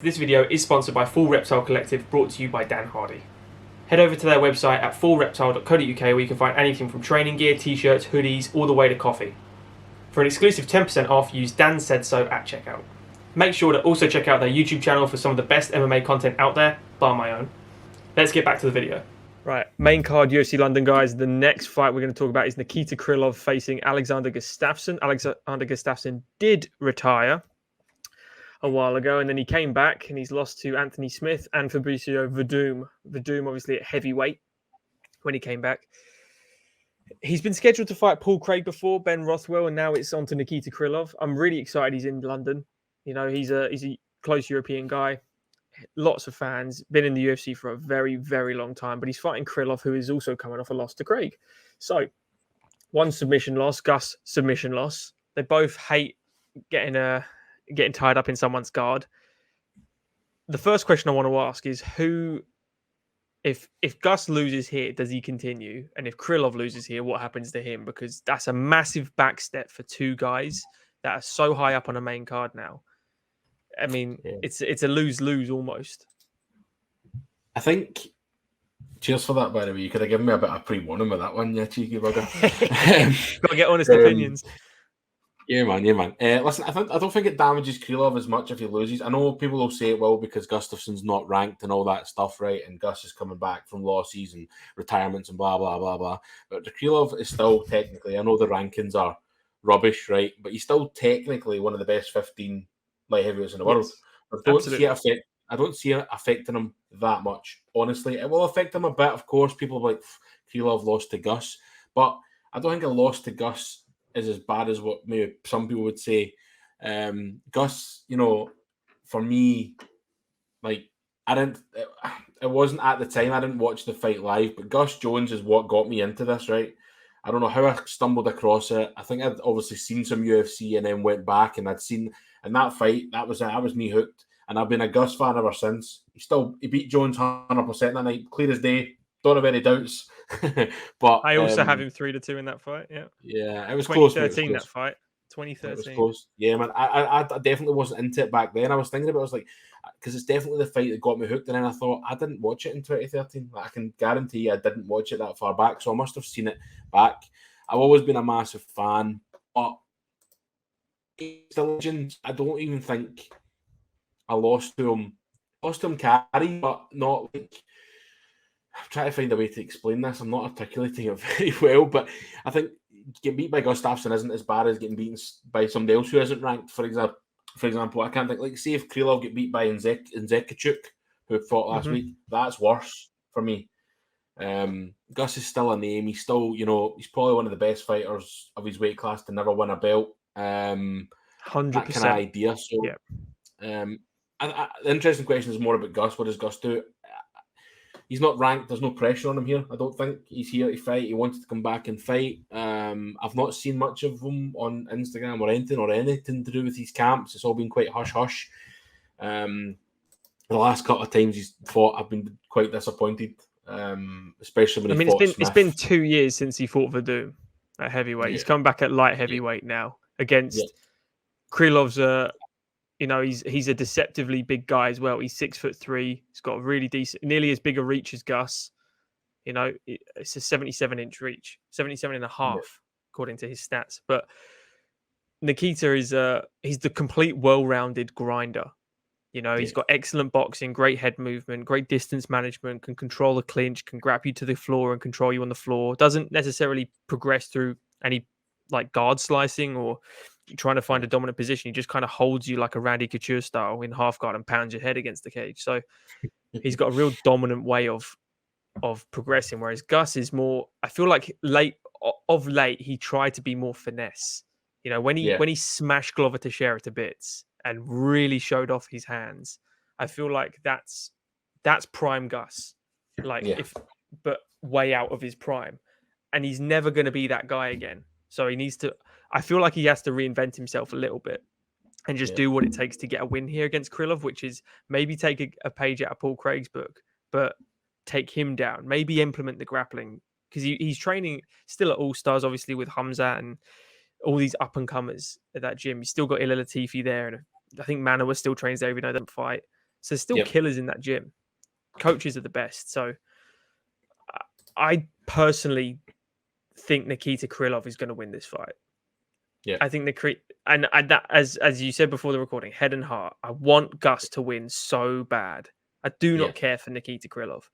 This video is sponsored by Full Reptile Collective, brought to you by Dan Hardy. Head over to their website at fullreptile.co.uk where you can find anything from training gear, t-shirts, hoodies, all the way to coffee. For an exclusive 10% off, use Dan Said So at checkout. Make sure to also check out their YouTube channel for some of the best MMA content out there, bar my own. Let's get back to the video. Right, main card UFC London, guys. The next fight we're going to talk about is Nikita Krylov facing Alexander Gustafsson. Alexander Gustafsson did retire a while ago, and then he came back and he's lost to Anthony Smith and Fabricio Werdum. Werdum obviously at heavyweight when he came back. He's been scheduled to fight Paul Craig before, Ben Rothwell, and now it's on to Nikita Krylov. I'm really excited he's in London. You know, he's a close European guy, lots of fans, been in the UFC for a very, very long time, but he's fighting Krylov, who is also coming off a loss to Craig. So, one submission loss, Gus submission loss. They both hate getting tied up in someone's guard. The first question I want to ask is if Gus loses here, does he continue? And if Krylov loses here, what happens to him? Because that's a massive backstep for two guys that are so high up on a main card now. I mean, it's a lose-lose almost. I think. Cheers for that, by the way. You could have given me a bit of pre-warning with that one, yeah, cheeky bugger. Got to get honest opinions. Yeah, man. Listen, I don't think it damages Krylov as much if he loses. I know people will say it will because Gustafsson's not ranked and all that stuff, right? And Gus is coming back from losses and retirements and blah, blah, blah, blah. But the Krylov is still technically, I know the rankings are rubbish, right? But he's still technically one of the best 15 light heavyweights in the world. I don't see it affecting him that much, honestly. It will affect him a bit, of course. People are like, Krylov lost to Gus. But I don't think a loss to Gus is as bad as what maybe some people would say. Gus, you know, for me, like, it wasn't at the time, I didn't watch the fight live, but Gus Jones is what got me into this, right? I don't know how I stumbled across it. I think I'd obviously seen some UFC and then went back and I'd seen in that fight, that was me hooked. And I've been a Gus fan ever since. He beat Jones 100% that night, clear as day. Don't have any doubts. But I also have him 3-2 in that fight. Yeah, it was 2013 close. That fight. 2013. It was close. Yeah, man. I definitely wasn't into it back then. I was thinking about it. I was like, because it's definitely the fight that got me hooked. And then I thought, I didn't watch it in 2013. Like, I can guarantee you I didn't watch it that far back. So I must have seen it back. I've always been a massive fan. But he's the legend. I don't even think I lost to him carry, but not like. I'm trying to find a way to explain this. I'm not articulating it very well, but I think getting beat by Gustafsson isn't as bad as getting beaten by somebody else who isn't ranked. For example, I can't think, like, say if Krylov get beat by Nzekachuk, who fought last week, that's worse for me. Gus is still a name. He's still, you know, he's probably one of the best fighters of his weight class to never win a belt. 100%. That kind of idea. So, the interesting question is more about Gus. What does Gus do? He's not ranked. There's no pressure on him here. I don't think he's here to fight. He wanted to come back and fight. I've not seen much of him on Instagram or anything to do with his camps. It's all been quite hush-hush. The last couple of times he's fought, I've been quite disappointed, especially when he fought Smith. It's been 2 years since he fought Werdum at heavyweight. Yeah. He's come back at light heavyweight now against Krylov's you know, he's a deceptively big guy as well. He's 6'3". He's got a really decent, nearly as big a reach as Gus. You know, it's a 77-inch reach, 77 and a half, according to his stats. But Nikita he's the complete well-rounded grinder. You know, he's got excellent boxing, great head movement, great distance management, can control the clinch, can grab you to the floor and control you on the floor. Doesn't necessarily progress through any like guard slicing or trying to find a dominant position. He just kind of holds you like a Randy Couture style in half guard and pounds your head against the cage. So he's got a real dominant way of progressing. Whereas Gus is more, I feel like late he tried to be more finesse. You know, when he smashed Glover Teixeira to bits and really showed off his hands, I feel like that's prime Gus. But way out of his prime. And he's never going to be that guy again. So he needs to, I feel like he has to reinvent himself a little bit and just do what it takes to get a win here against Krylov, which is maybe take a page out of Paul Craig's book, but take him down. Maybe implement the grappling because he's training still at All Stars, obviously, with Hamza and all these up and comers at that gym. He's still got Ila Latifi there, and I think Manoa still trains there even though they don't fight. So there's still killers in that gym. Coaches are the best. So I personally think Nikita Krylov is going to win this fight. Yeah, I think that as you said before the recording, head and heart. I want Gus to win so bad. I do not care for Nikita Krylov.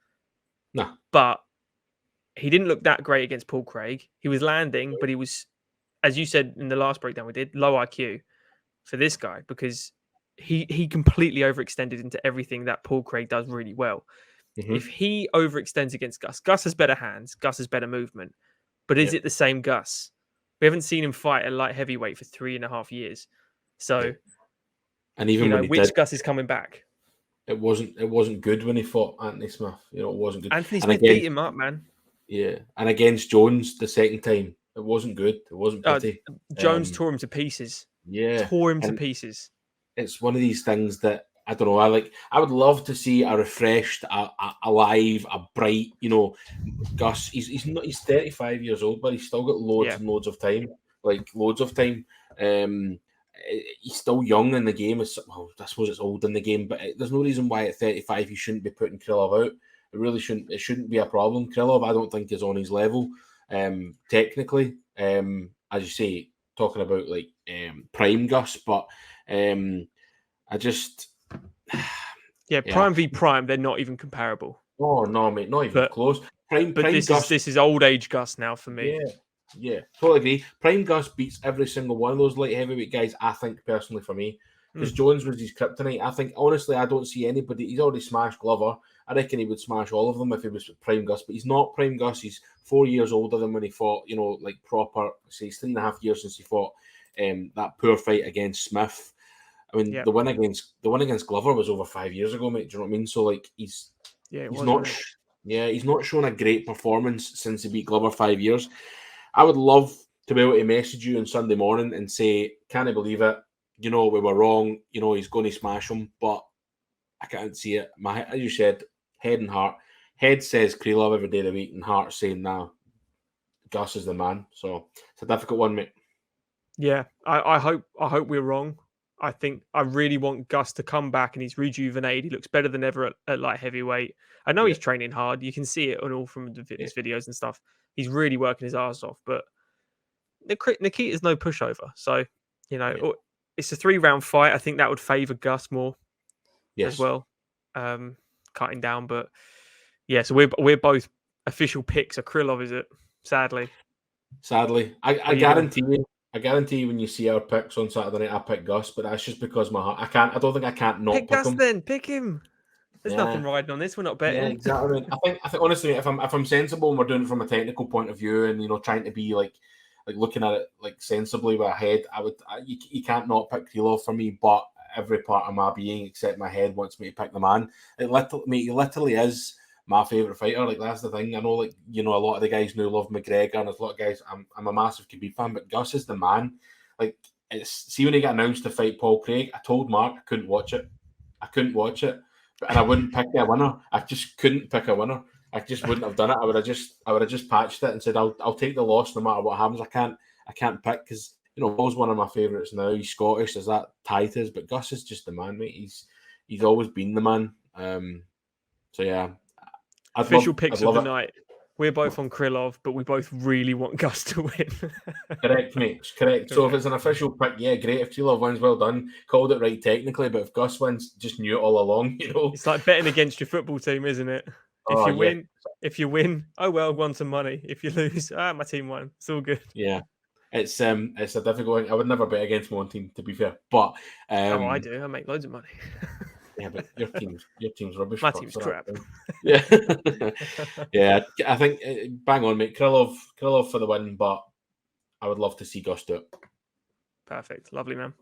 No, but he didn't look that great against Paul Craig. He was landing, but he was, as you said in the last breakdown we did, low IQ for this guy because he completely overextended into everything that Paul Craig does really well. If he overextends against Gus has better hands, Gus has better movement, but is it the same Gus? We haven't seen him fight at light heavyweight for 3.5 years. So, and even when which Gus is coming back? It wasn't good when he fought Anthony Smith. It wasn't good. Anthony Smith beat him up, man. Yeah, and against Jones the second time, it wasn't good. It wasn't pretty. Jones tore him to pieces. Yeah, tore him to pieces. It's one of these things that I don't know. I would love to see a refreshed, alive, a bright. Gus. He's 35 years old, but he's still got loads and loads of time. Loads of time. He's still young in the game. I suppose it's old in the game, but there's no reason why at 35 he shouldn't be putting Krylov out. It really shouldn't. It shouldn't be a problem. Krylov, I don't think, is on his level technically. As you say, talking about prime Gus, but I just prime v prime, they're not even comparable. Oh no, mate, not even close. Prime Gus, this is old age Gus now for me. Yeah, totally agree. Prime Gus beats every single one of those light heavyweight guys, I think, personally, for me. Because Jones was his kryptonite. I think, honestly, I don't see anybody. He's already smashed Glover. I reckon he would smash all of them if he was Prime Gus. But he's not Prime Gus. He's 4 years older than when he fought, proper. Say, it's 3.5 years since he fought that poor fight against Smith. I mean, the win against Glover was over 5 years ago, mate. Do you know what I mean? So, he's not shown a great performance since he beat Glover 5 years. I would love to be able to message you on Sunday morning and say, "Can't I believe it? We were wrong. He's going to smash him," but I can't see it. As you said, head and heart. Head says Krylov every day of the week, and heart saying, "Nah, Gus is the man." So it's a difficult one, mate. Yeah, I hope we're wrong. I think I really want Gus to come back, and he's rejuvenated. He looks better than ever at light heavyweight. I know he's training hard. You can see it on all from his videos and stuff. He's really working his ass off, but Nikita's no pushover. So, it's a 3-round fight. I think that would favour Gus more as well, cutting down. But so we're both official picks are Krylov, is it? Sadly, I guarantee you when you see our picks on Saturday night, I pick Gus, but that's just because my heart. I don't think I can't not pick Gus. him. Then pick him. There's nothing riding on this. We're not betting. Yeah, exactly. I think honestly, if I'm sensible and we're doing it from a technical point of view, and trying to be like looking at it sensibly with a head, you can't not pick Krylov for me. But every part of my being, except my head, wants me to pick the man. He literally is my favourite fighter. That's the thing. I know, a lot of the guys now love McGregor, and there's a lot of guys. I'm a massive Khabib fan, but Gus is the man. See when he got announced to fight Paul Craig, I told Mark I couldn't watch it. And I wouldn't pick a winner. I just couldn't pick a winner. I just wouldn't have done it. I would have just patched it and said I'll take the loss no matter what happens. I can't pick because Paul's one of my favourites now. He's Scottish, there's that tie to us, but Gus is just the man, mate. He's always been the man. So yeah. Official picks of the night. We're both on Krylov, but we both really want Gus to win. Correct, mate. Correct. So if it's an official pick, yeah, great. If Krylov wins, well done. Called it right technically, but if Gus wins, just knew it all along, It's like betting against your football team, isn't it? If you win, oh well, won some money. If you lose, my team won. It's all good. Yeah. It's a difficult one. I would never bet against my own team, to be fair. But I do. I make loads of money. Yeah, but your team's rubbish. My team's crap. Yeah, yeah. I think bang on, mate. Krylov for the win, but I would love to see Gus do it. Perfect, lovely man.